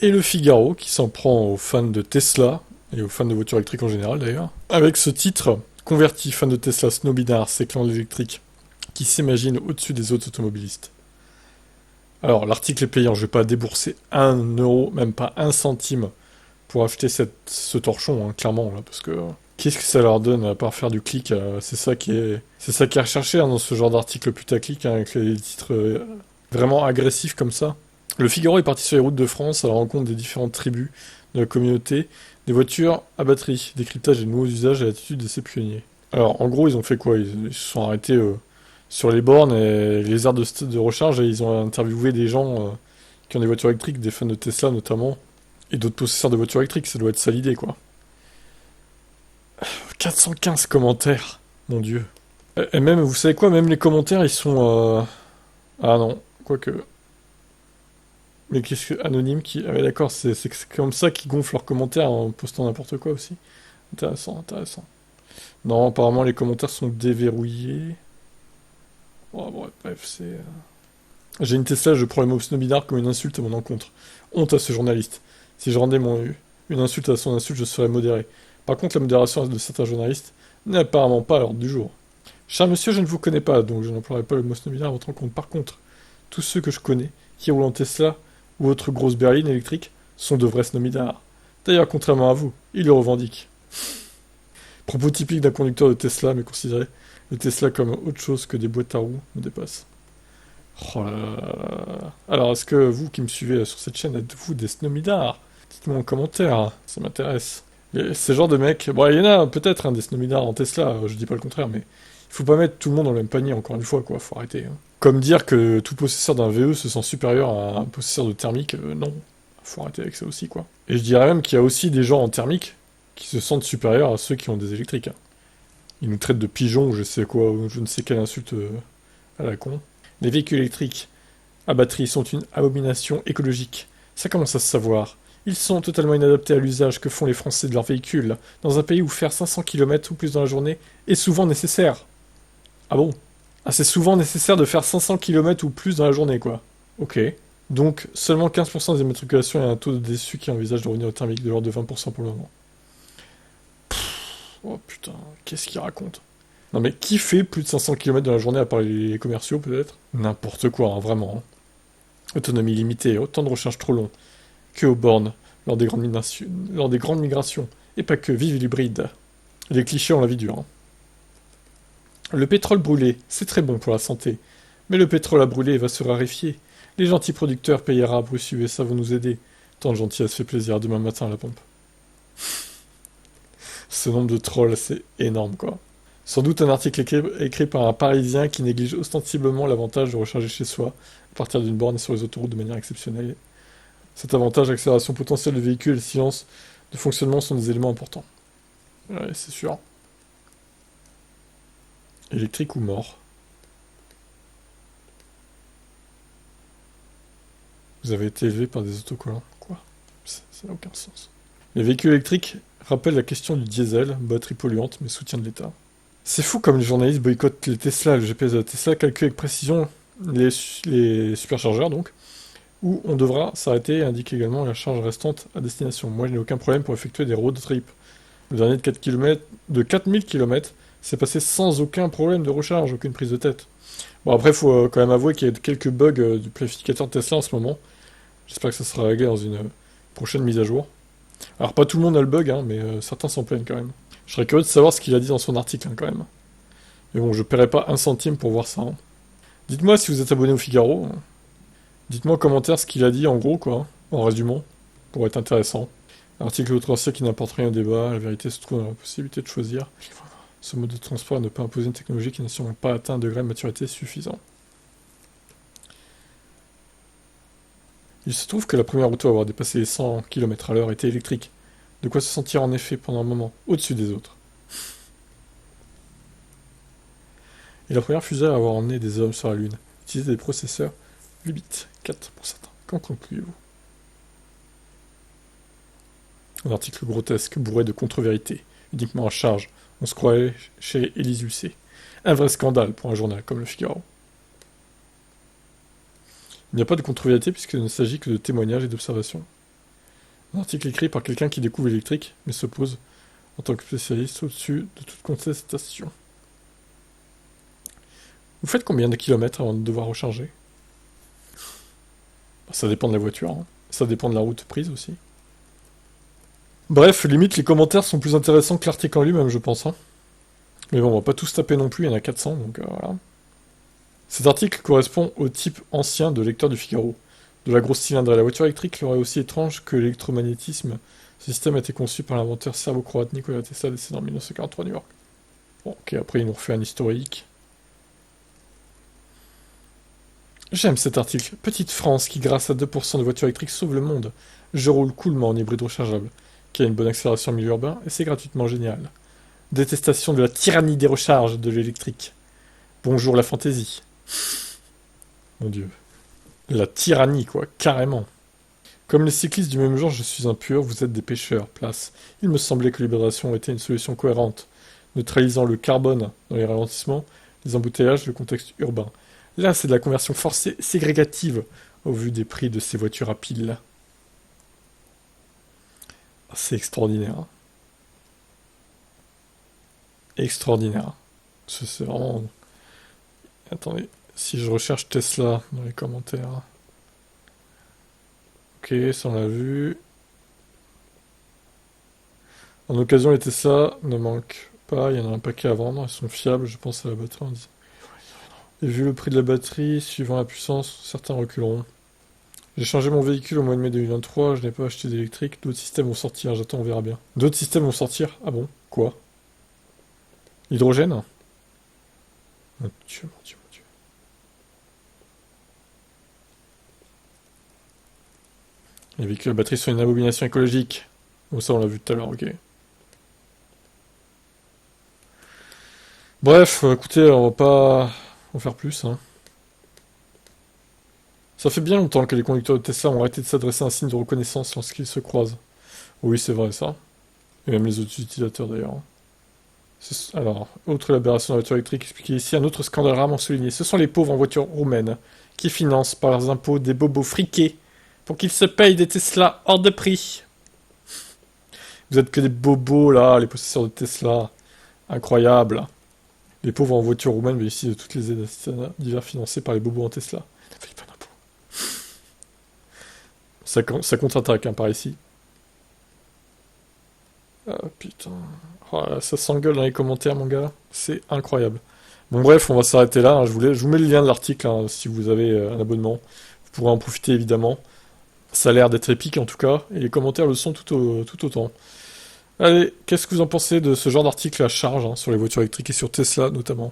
Et le Figaro, qui s'en prend aux fans de Tesla, et aux fans de voitures électriques en général d'ailleurs, avec ce titre, converti fan de Tesla snobinard, séclant l'électrique, qui s'imagine au-dessus des autres automobilistes. Alors, l'article est payant, je vais pas débourser 1 euro, même pas 1 centime, pour acheter ce torchon, hein, clairement, là, parce que qu'est-ce que ça leur donne à part faire du clic, c'est ça qui est recherché hein, dans ce genre d'article putaclic, hein, avec les titres vraiment agressifs comme ça. Le Figaro est parti sur les routes de France à la rencontre des différentes tribus de la communauté, des voitures à batterie, décryptage et de nouveaux usages et l'attitude de ses pionniers. Alors, en gros, ils ont fait quoi? Ils se sont arrêtés sur les bornes et les aires de recharge et ils ont interviewé des gens qui ont des voitures électriques, des fans de Tesla notamment, et d'autres possesseurs de voitures électriques, ça doit être ça l'idée, quoi. 415 commentaires, mon dieu. Et même, vous savez quoi, même les commentaires, ils sont... Ah non, quoique... Mais qu'est-ce que... Anonyme qui... Ah ouais, d'accord, c'est comme ça qu'ils gonflent leurs commentaires en postant n'importe quoi aussi. Intéressant, intéressant. Non, apparemment les commentaires sont déverrouillés. Oh, bon, bref, c'est... J'ai une Tesla, je prends le mot snobinard comme une insulte à mon encontre. Honte à ce journaliste. Si je rendais une insulte à son insulte, je serais modéré. Par contre, la modération de certains journalistes n'est apparemment pas à l'ordre du jour. Cher monsieur, je ne vous connais pas, donc je n'emploierai pas le mot snobinard à votre encontre. Par contre, tous ceux que je connais, qui roulent en Tesla ou autre grosse berline électrique, sont de vrais snobinards. D'ailleurs, contrairement à vous, ils le revendiquent. Propos typique d'un conducteur de Tesla, mais considérer le Tesla comme autre chose que des boîtes à roues me dépasse. Oh là là là là. Alors, est-ce que vous qui me suivez sur cette chaîne, êtes-vous des snobidards? Dites-moi en commentaire, hein, ça m'intéresse. Ces genres de mecs, bon, il y en a peut-être des snobidards en Tesla, je dis pas le contraire, mais il faut pas mettre tout le monde dans le même panier, encore une fois, quoi, faut arrêter. Hein. Comme dire que tout possesseur d'un VE se sent supérieur à un possesseur de thermique, non, faut arrêter avec ça aussi, quoi. Et je dirais même qu'il y a aussi des gens en thermique qui se sentent supérieurs à ceux qui ont des électriques. Hein. Ils nous traitent de pigeons ou je sais quoi, ou je ne sais quelle insulte à la con. Les véhicules électriques à batterie sont une abomination écologique. Ça commence à se savoir. Ils sont totalement inadaptés à l'usage que font les Français de leurs véhicules, dans un pays où faire 500 km ou plus dans la journée est souvent nécessaire. Ah bon? Ah, c'est souvent nécessaire de faire 500 km ou plus dans la journée, quoi. Ok. Donc, seulement 15% des immatriculations et un taux de déçus qui envisagent de revenir au thermique de l'ordre de 20% pour le moment. Oh putain, qu'est-ce qu'il raconte? Non mais qui fait plus de 500 km dans la journée à part les commerciaux peut-être? N'importe quoi, hein, vraiment. Hein. Autonomie limitée, autant de recherche trop long que aux bornes lors des grandes migrations. Et pas que, vive l'hybride. Les clichés ont la vie dure. Hein. Le pétrole brûlé, c'est très bon pour la santé. Mais le pétrole à brûler va se raréfier. Les gentils producteurs payera Bruce USA vont nous aider. Tant de gentillesse fait plaisir demain matin à la pompe. Ce nombre de trolls, c'est énorme quoi. Sans doute un article écrit par un Parisien qui néglige ostensiblement l'avantage de recharger chez soi à partir d'une borne et sur les autoroutes de manière exceptionnelle. Cet avantage, l'accélération potentielle du véhicule et le silence de fonctionnement sont des éléments importants. Ouais, c'est sûr. Électrique ou mort? Vous avez été élevé par des autocollants. Quoi? Ça n'a aucun sens. Les véhicules électriques rappellent la question du diesel, batterie polluante, mais soutien de l'État. C'est fou comme les journalistes boycottent les Tesla, le GPS de la Tesla calcule avec précision les superchargeurs donc, où on devra s'arrêter et indique également la charge restante à destination. Moi je n'ai aucun problème pour effectuer des road trips. Le dernier de 4 km, de 4000 km, c'est passé sans aucun problème de recharge, aucune prise de tête. Bon après faut quand même avouer qu'il y a quelques bugs du planificateur Tesla en ce moment. J'espère que ça sera réglé dans une prochaine mise à jour. Alors pas tout le monde a le bug, hein, mais certains s'en plaignent quand même. Je serais curieux de savoir ce qu'il a dit dans son article hein, quand même. Mais bon, je paierai pas 1 centime pour voir ça. Hein. Dites-moi si vous êtes abonné au Figaro. Hein. Dites-moi en commentaire ce qu'il a dit en gros, quoi, en résumant, pour être intéressant. Article outrancier qui n'apporte rien au débat, la vérité se trouve dans la possibilité de choisir. Ce mode de transport ne peut imposer une technologie qui n'a sûrement pas atteint un degré de maturité suffisant. Il se trouve que la première auto à avoir dépassé les 100 km/h était électrique. De quoi se sentir en effet pendant un moment au-dessus des autres. Et la première fusée à avoir emmené des hommes sur la Lune utilisait des processeurs 8 bits, 4 pour certains. Qu'en concluez-vous? Un article grotesque, bourré de contre-vérités, uniquement à charge. On se croirait chez Élise Lucet. Un vrai scandale pour un journal comme Le Figaro. Il n'y a pas de contre-vérité puisqu'il ne s'agit que de témoignages et d'observations. Un article écrit par quelqu'un qui découvre l'électrique, mais se pose en tant que spécialiste au-dessus de toute contestation. Vous faites combien de kilomètres avant de devoir recharger? Ça dépend de la voiture, hein. Ça dépend de la route prise aussi. Bref, limite, les commentaires sont plus intéressants que l'article en lui-même, je pense, hein. Mais bon, on va pas tous taper non plus, il y en a 400, donc voilà. Cet article correspond au type ancien de lecteur du Figaro. De la grosse cylindrée, la voiture électrique leur est aussi étrange que l'électromagnétisme. Ce système a été conçu par l'inventeur serbo-croate Nikola Tesla, décédé en 1943 à New York. Bon, ok, après il nous refait un historique. J'aime cet article. Petite France qui, grâce à 2% de voitures électriques, sauve le monde. Je roule coolement en hybride rechargeable, qui a une bonne accélération en milieu urbain, et c'est gratuitement génial. Détestation de la tyrannie des recharges de l'électrique. Bonjour la fantaisie. Mon dieu. La tyrannie, quoi, carrément. Comme les cyclistes du même genre, je suis impur, vous êtes des pêcheurs, place. Il me semblait que l'hybridation était une solution cohérente, neutralisant le carbone dans les ralentissements, les embouteillages, le contexte urbain. Là, c'est de la conversion forcée ségrégative, au vu des prix de ces voitures à piles. Ah, c'est extraordinaire. Hein. Extraordinaire. C'est vraiment... Attendez, si je recherche Tesla dans les commentaires... Ok, ça on l'a vu. En occasion, les Tesla ne manquent pas, il y en a un paquet à vendre, ils sont fiables, je pense à la batterie. Et vu le prix de la batterie, suivant la puissance, certains reculeront. J'ai changé mon véhicule au mois de mai 2023, je n'ai pas acheté d'électrique, d'autres systèmes vont sortir, j'attends, on verra bien. D'autres systèmes vont sortir? Ah bon? Quoi? L'hydrogène? Mon dieu, mon dieu, mon dieu. Les véhicules à batterie sont une abomination écologique. Bon, ça on l'a vu tout à l'heure, ok. Bref, écoutez, on va pas en faire plus, hein. Ça fait bien longtemps que les conducteurs de Tesla ont arrêté de s'adresser à un signe de reconnaissance lorsqu'ils se croisent. Oui, c'est vrai ça. Et même les autres utilisateurs d'ailleurs. Alors, autre aberration de la voiture électrique expliquée ici, un autre scandale rarement souligné. Ce sont les pauvres en voiture roumaine qui financent par leurs impôts des bobos friqués pour qu'ils se payent des Tesla hors de prix. Vous êtes que des bobos là, les possesseurs de Tesla. Incroyable. Les pauvres en voiture roumaine bénéficient de toutes les aides divers financées par les bobos en Tesla. Ne payent pas d'impôts. Ça contre-attaque hein, par ici. Ah putain. Oh là, ça s'engueule dans les commentaires, mon gars. C'est incroyable. Bon, bref, on va s'arrêter là. Hein. Je vous mets le lien de l'article hein, si vous avez un abonnement. Vous pourrez en profiter évidemment. Ça a l'air d'être épique en tout cas. Et les commentaires le sont tout autant. Allez, qu'est-ce que vous en pensez de ce genre d'article à charge hein, sur les voitures électriques et sur Tesla notamment?